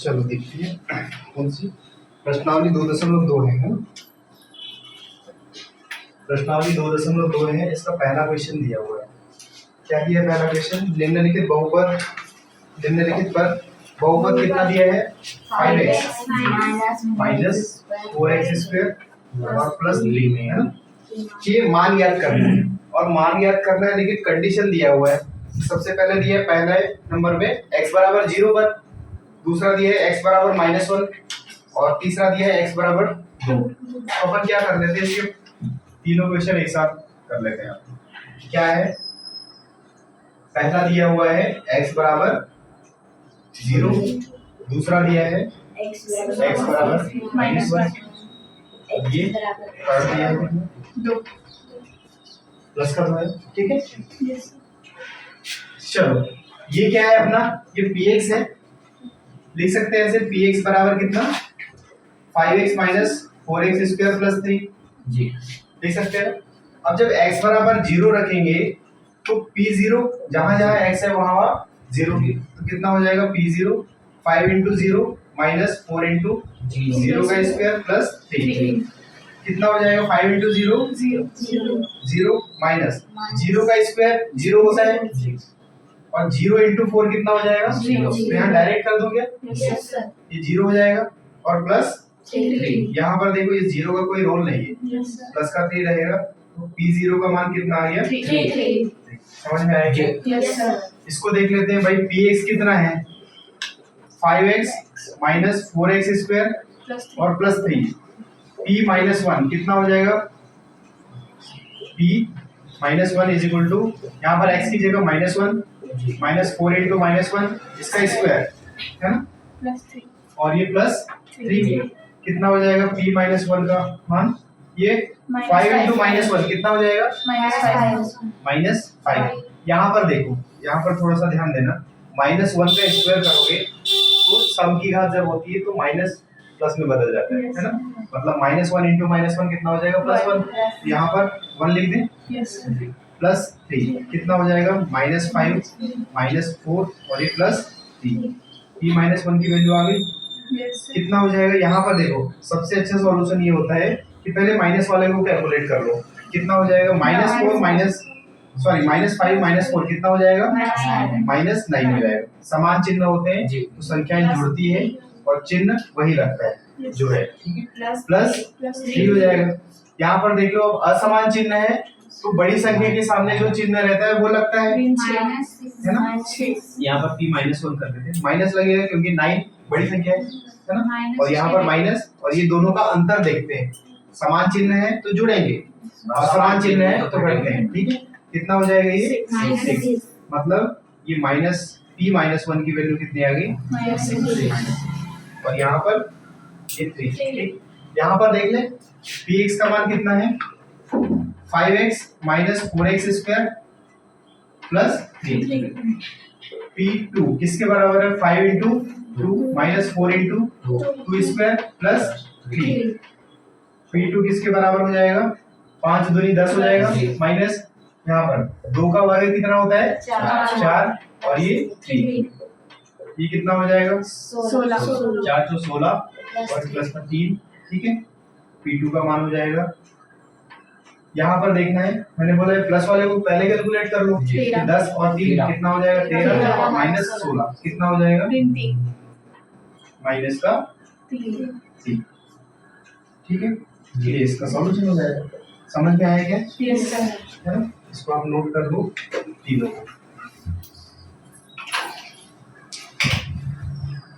चलो देखिए कौन सी प्रश्नावली 2.2 है ना। प्रश्नावली 2.2 है, इसका पहला क्वेश्चन दिया हुआ है। क्या दिया है पहला क्वेश्चन? निम्नलिखित पर बहुपद कितना दिया है? 5x माइनस 4x स्क्वायर और प्लस 3 है ना। ये मान याद करना है और मान याद करना है, लेकिन कंडीशन दिया हुआ है। सबसे पहले दिया है पहले नंबर में x बराबर 0 पर, दूसरा दिया है x बराबर -1 और तीसरा दिया है x बराबर 2। तो अपन क्या कर लेते हैं, इसके तीनों क्वेश्चन एक साथ कर लेते हैं। क्या है? पहला दिया हुआ है x बराबर 0, दूसरा दिया है x बराबर -1, ये थर्ड दिया है 2 प्लस का 2 है। ठीक है, चलो ये क्या है अपना? ये px है, लिख सकते हैं ऐसे px बराबर कितना? 5x minus 4x square plus 3 जी, लिख सकते हैं। अब जब x बराबर 0 रखेंगे तो p0 जहां जहां x है वहां 0 की, तो कितना हो जाएगा? p0 5 into 0 माइनस 4 into 0 का स्क्वायर प्लस 3 कितना हो जाएगा? 5 into 0 0 माइनस 0 का स्क्वायर 0 होता है और 0 into 4 कितना हो जाएगा? 0। तो यहाँ डायरेक्ट कर दो क्या? ये 0 हो जाएगा और प्लस 3। यहाँ पर देखो ये 0 का कोई रोल नहीं है, प्लस का 3 रहेगा। तो p0 का मान कितना आ गया? 3। समझ में आया क्या? इसको देख लेते हैं भाई। px कितना है? 5x माइनस 4x स्क्वायर और प्लस 3। p -1 कितना हो जाएगा? p -1 इज इक्वल टू, यहाँ पर x की जगह -1 माइनस 4 into -1 इसका स्क्वायर है ना, प्लस 3 और ये प्लस 3 कितना हो जाएगा? p -1 का मान ये 5 into -1 कितना हो जाएगा? -5। यहाँ पर देखो, यहाँ पर थोड़ा सा ध्यान देना। -1 का स्क्वायर करोगे तो सम की घात जब होती है तो माइनस प्लस में बदल जाता है ना। मतलब -1 into -1 कितना हो जाएगा? +1। यहाँ पर 1 लिख दें, प्लस 3 कितना हो जाएगा? -5 -4 और ये प्लस 3। p -1 की वैल्यू आ गई। कितना हो जाएगा? यहाँ पर देखो सबसे अच्छा सॉल्यूशन ये होता है कि पहले माइनस वाले को कैलकुलेट कर लो। कितना हो जाएगा? -5 -4 कितना हो जाएगा? -9 हो जाएगा। समान चिन्ह होते हैं तो संख्याएं जुड़ती है और चिन्ह वही लगता है जो है, ठीक है, प्लस 3 हो जाएगा। यहाँ पर देख लो, अब असमान चिन्ह है तो बड़ी संख्या के सामने जो चिन्ह रहता है वो लगता है ना। यहाँ पर p -1 कर देते हैं, माइनस लगेगा क्योंकि 9 बड़ी संख्या है ना, और यहाँ पर माइनस, और ये दोनों का अंतर देखते हैं। समान चिन्ह है तो जुड़ेंगे, असमान चिन्ह है तो घटते हैं। ठीक है, कितना हो जाएगा? ये 6। मतलब ये p -1 की वैल्यू कितनी आ गई? 6। और यहाँ पर ये 3। ठीक, यहाँ पर देख ले px का मान कितना है? 5x minus 4x square plus 3। p2 किसके बराबर है? 5 into 2 minus 4 into 2 square plus 3। p2 किसके बराबर हो जाएगा? 5 दूनी 10 हो जाएगा, माइनस यहाँ पर 2 का वर्ग कितना होता है? 4 और ये 3, ये कितना हो जाएगा? 16। 4 तो 16 और प्लस का 3। ठीक है, p2 का मान हो जाएगा, यहाँ पर देखना है, मैंने बोला है प्लस वाले को पहले कैलकुलेट कर लो। 10 और 3 कितना हो जाएगा? 13 और माइनस 16 कितना हो जाएगा? माइनस का 3। ठीक है, ये इसका सॉल्यूशन हो जाएगा। समझ में आया क्या? है ना? इसको आप नोट कर दो तीनों को।